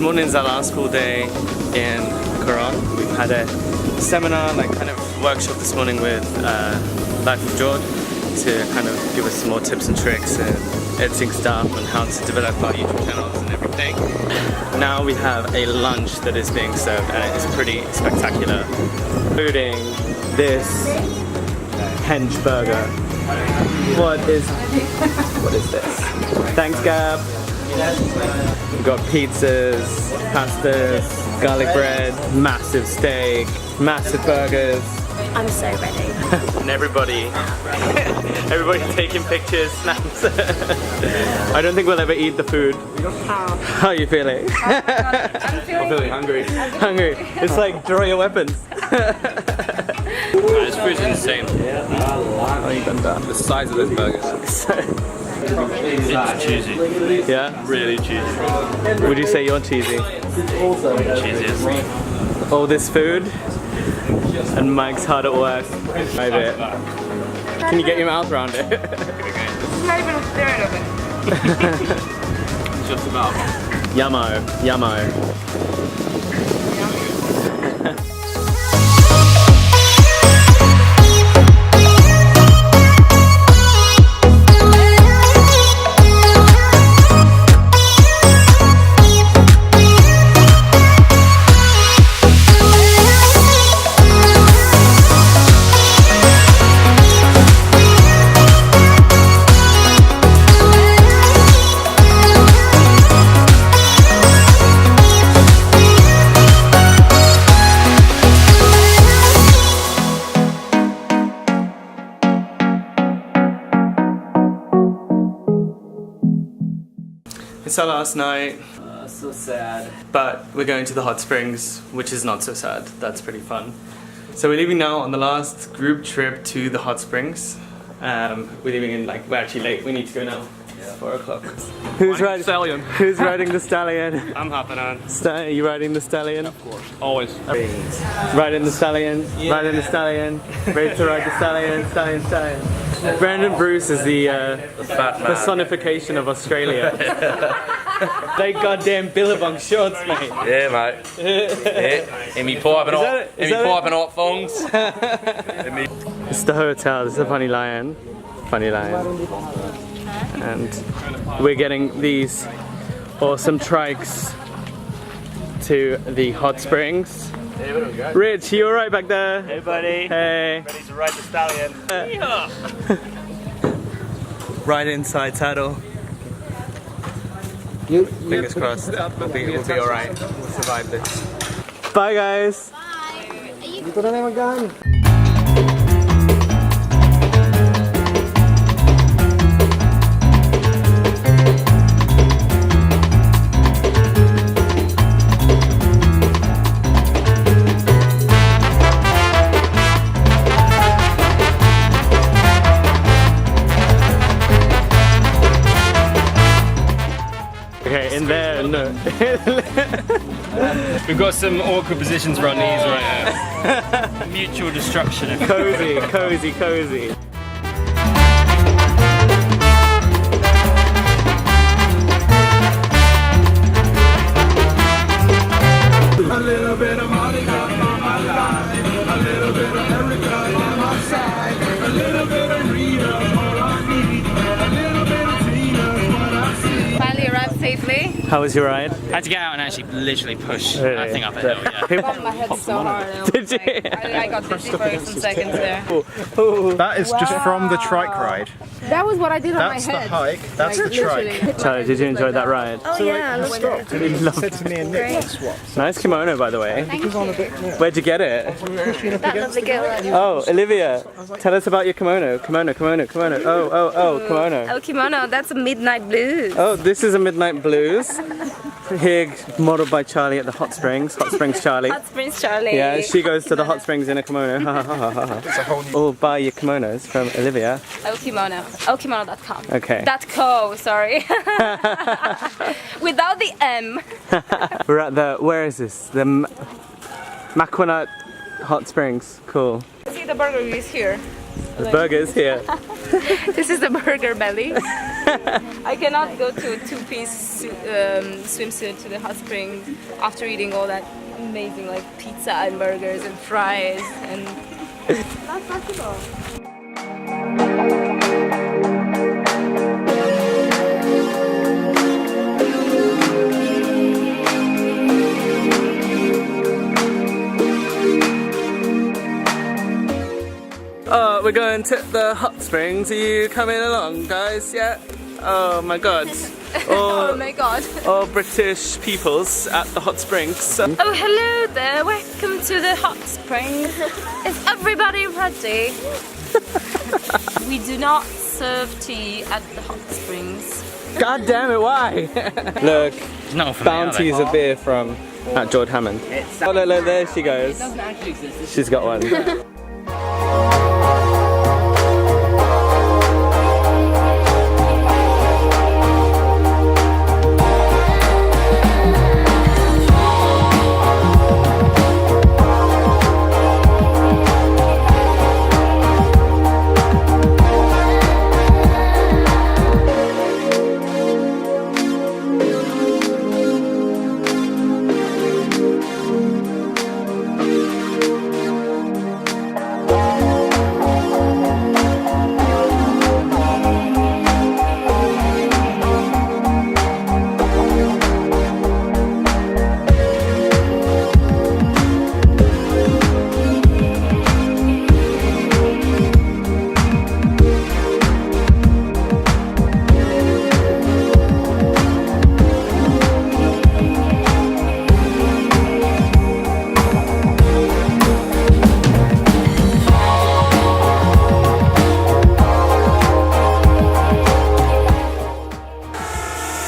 morning's our last school day in Coron. We've had a seminar, like kind of workshop this morning with LifeOfJord to kind of give us some more tips and tricks and editing stuff and how to develop our YouTube channels and everything. Now we have a lunch that is being served and it is pretty spectacular. Including this hench burger. What is this? Thanks, Gab. We've got pizzas, pastas, garlic bread, massive steak, massive burgers. I'm so ready. And everybody's taking pictures, snaps. I don't think we'll ever eat the food. How are you feeling? I'm feeling hungry. Hungry. It's like draw your weapons. This food's insane. The size of this burger. It's cheesy. Yeah? Really cheesy. Would you say you're cheesy? Cheesiest. All this food and Mike's hard at work. Maybe. Can you get your mouth around it? It's not even a third of it. Just about. Yummo. Yummo. It's our last night. So sad. But we're going to the hot springs, which is not so sad. That's pretty fun. So we're leaving now on the last group trip to the hot springs. We're leaving in we're actually late. We need to go now. Yeah. 4 o'clock. Who's riding stallion? Who's riding the stallion? I'm hopping on. Are you riding the stallion? Of course. Always. Riding the stallion. Yeah. Riding the stallion. Ready to ride the stallion. Stallion, stallion. Brandon Bruce is the personification of Australia. They goddamn Billabong shorts, mate. Yeah, mate. Yeah. In me piping hot phones. It's the hotel. This is a funny lion. Funny lion. And we're getting these awesome trikes to the hot springs. Hey, Rich, you alright back there? Hey buddy. Hey. Ready to ride the stallion. Right inside saddle. Fingers crossed. We'll be alright. We'll survive this. Bye guys. Bye. Dito na lang magahan. Okay, in there, no. We've got some awkward positions for our knees right now. Mutual destruction. Cozy, cozy, cozy. A little bit of Monica on my life, a little bit of Erica on my side, a little bit of Rita all I need, a little bit of Tina what I see. Finally arrived safely. How was your ride? I had to get out and actually literally push Really? that thing up a hill, yeah. Bumped my head so hard. Did you? I got dizzy for some seconds there. That is just from the trike ride. That was what I did on my That's head. the hike, that's the trike. Charlie, did you enjoy that ride? Oh yeah, look at that. You loved Said to me and Nick, let's swap. Nice kimono, by the way. Thank you. Where'd you get it? That lovely girl. Oh, Olivia, tell us about your kimono. Kimono. Oh, kimono. Oh, kimono, that's a midnight blues. Oh, this is a Midnight Blues. Here, modeled by Charlie at the Hot Springs. Hot Springs Charlie. Hot Springs Charlie. Yeah, she goes to the hot springs in a kimono. Or buy your kimonos from Olivia. Oh, kimono. Oh, kimono.com. Okay. .co, sorry. Without the M. We're at the, where is this? The Maquinit Hot Springs. Cool. See, the burger is here. The burger is here. This is the burger belly. I cannot go to a two-piece swimsuit to the hot springs after eating all that amazing like pizza and burgers and fries and not possible. We're going to the hot springs. Are you coming along, guys? Yeah? Oh my god. Oh my god. All British peoples at the hot springs. Oh, hello there. Welcome to the hot springs. Is everybody ready? We do not serve tea at the hot springs. God damn it, why? Look, No, for bounties of beer from Jord Hammond. Oh, look, there she goes. She's got one.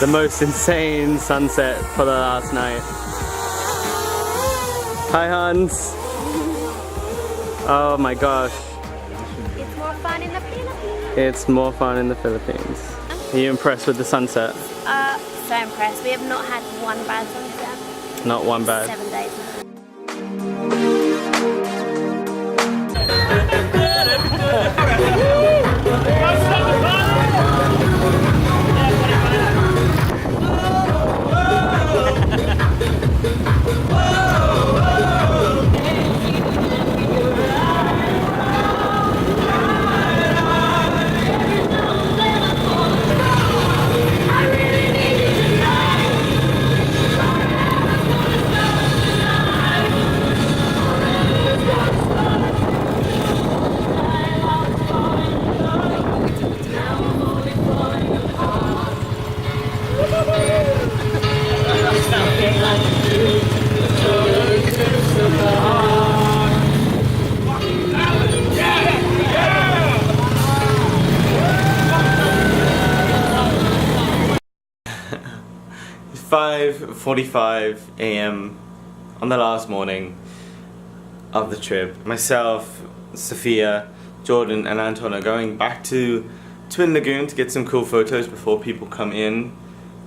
The most insane sunset for the last night. Hi Hans. Oh my gosh. It's more fun in the Philippines. It's more fun in the Philippines. Are you impressed with the sunset? So impressed. We have not had one bad sunset. Not one bad. 7 days now. It's 5:45 a.m. on the last morning of the trip. Myself, Sophia, Jordan and Anton are going back to Twin Lagoon to get some cool photos before people come in,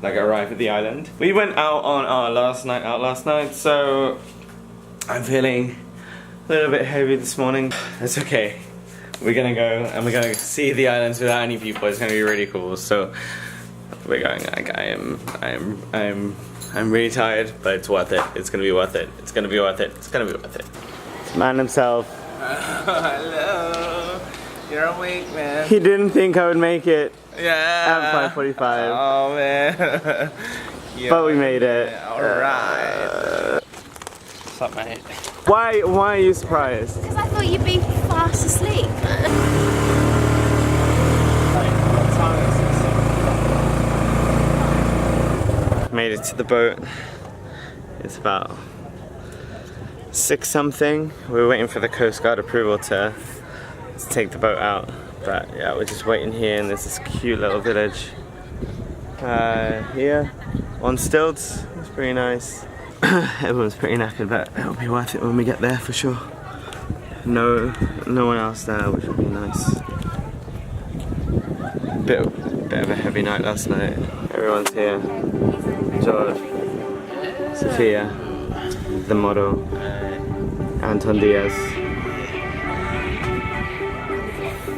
like arrive at the island. We went out on our last night out last night, so I'm feeling a little bit heavy this morning. It's okay. We're gonna go and we're gonna see the islands without any people. It's gonna be really cool. So we're going. Like I'm really tired, but it's worth it. It's gonna be worth it. It's gonna be worth it. It's gonna be worth it. Man himself. Hello. You're awake, man. He didn't think I would make it Yeah. at 5:45. Oh man. But we made it. Alright. What's up, mate? Why are you surprised? Because I thought you'd be fast asleep. Made it to the boat. It's about 6 something. We were waiting for the Coast Guard approval to take the boat out. But yeah, we're just waiting here, and there's this cute little village here on stilts. It's pretty nice. Everyone's pretty knackered, but it'll be worth it when we get there for sure. No one else there, which would be nice. Bit of a heavy night last night. Everyone's here. Jord, Sophia, the model, Anton Diaz.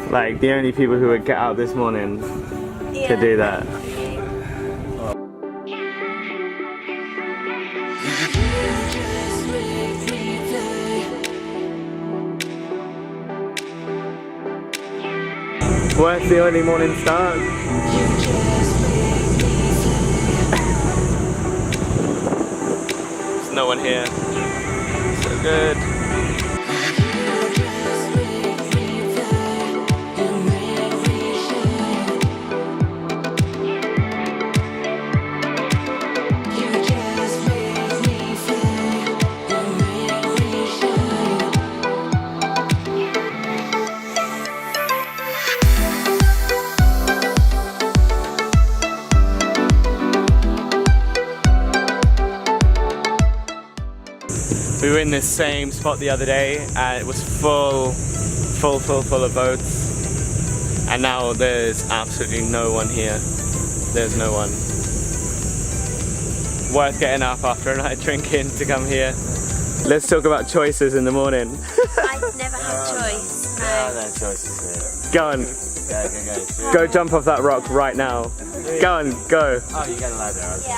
Like the only people who would get out this morning. Yeah. to do that. Worth the early morning start. There's no one here. So good. We were in this same spot the other day and it was full of boats, and now there's absolutely no one here. There's no one. Worth getting up after a night drinking to come here. Let's talk about choices in the morning. I've never had choice. No choices here. Go on. Go jump off that rock right now. Go on, go. Oh, you get a ladder. Yeah.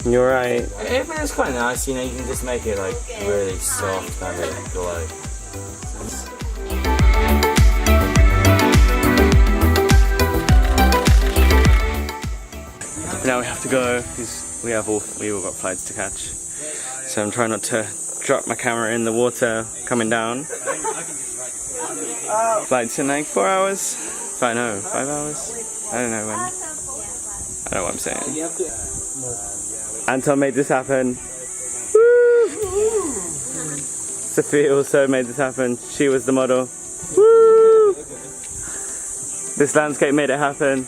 You're right. It's quite nice, you know, you can just make it like really soft and really glow. Now we have to go because we all got flights to catch. So I'm trying not to drop my camera in the water coming down. Flights in like 4 hours. 5 hours. I don't know when. I don't know what I'm saying. Anton made this happen. Woo! Sophia also made this happen. She was the model. Woo! This landscape made it happen.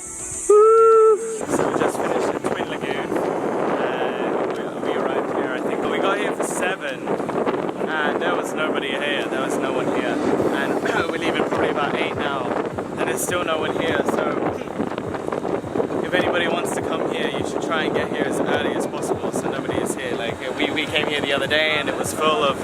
Woo! So we just finished in Twin Lagoon. We arrived here, I think, but we got here for 7, and there was nobody here. There was no one here, and we're leaving probably about 8 now, and there's still no one here. So if anybody wants to come here, you should try and get here as early as possible so nobody is here. Like we came here the other day and it was full of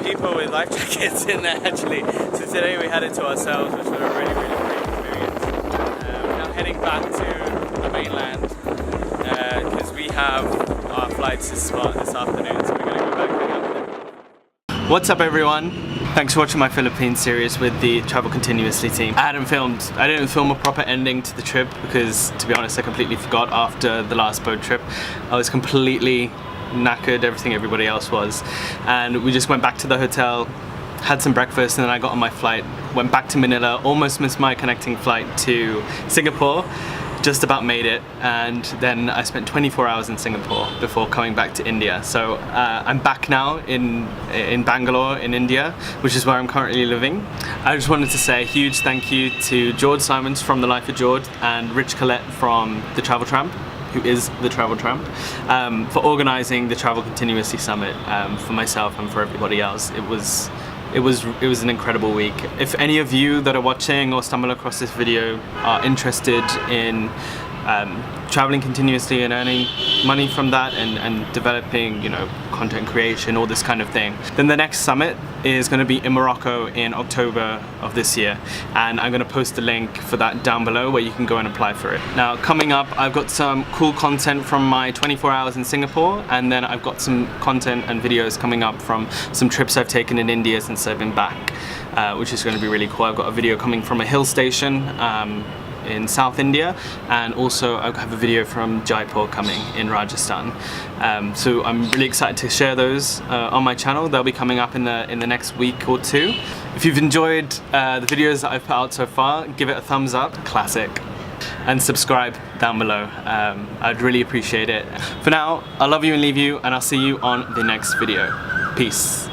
people with life jackets in there actually. So today we had it to ourselves, which was a really great experience. We're now heading back to the mainland because we have our flights this afternoon, so we're going to go back and hang out with them. What's up everyone? Thanks for watching my Philippines series with the Travel Continuously team. I didn't film a proper ending to the trip because, to be honest, I completely forgot after the last boat trip. I was completely knackered, everybody else was. And we just went back to the hotel, had some breakfast, and then I got on my flight, went back to Manila, almost missed my connecting flight to Singapore. Just about made it, and then I spent 24 hours in Singapore before coming back to India. So I'm back now in Bangalore in India, which is where I'm currently living. I just wanted to say a huge thank you to Jord Simons from the LifeOfJord and Rich Collette from the Travel Tramp, who is the Travel Tramp, for organising the Travel Continuously Summit for myself and for everybody else. It was an incredible week. If any of you that are watching or stumble across this video are interested in traveling continuously and earning money from that and developing, you know, content creation, all this kind of thing, then the next summit is going to be in Morocco in October of this year, and I'm going to post the link for that down below where you can go and apply for it. Now coming up, I've got some cool content from my 24 hours in Singapore, and then I've got some content and videos coming up from some trips I've taken in India since I've been back, which is going to be really cool. I've got a video coming from a hill station in South India, and also I have a video from Jaipur coming in Rajasthan. So I'm really excited to share those on my channel. They'll be coming up in the next week or 2. If you've enjoyed the videos that I've put out so far, give it a thumbs up, classic, and subscribe down below. I'd really appreciate it. For now, I love you and leave you, and I'll see you on the next video. Peace.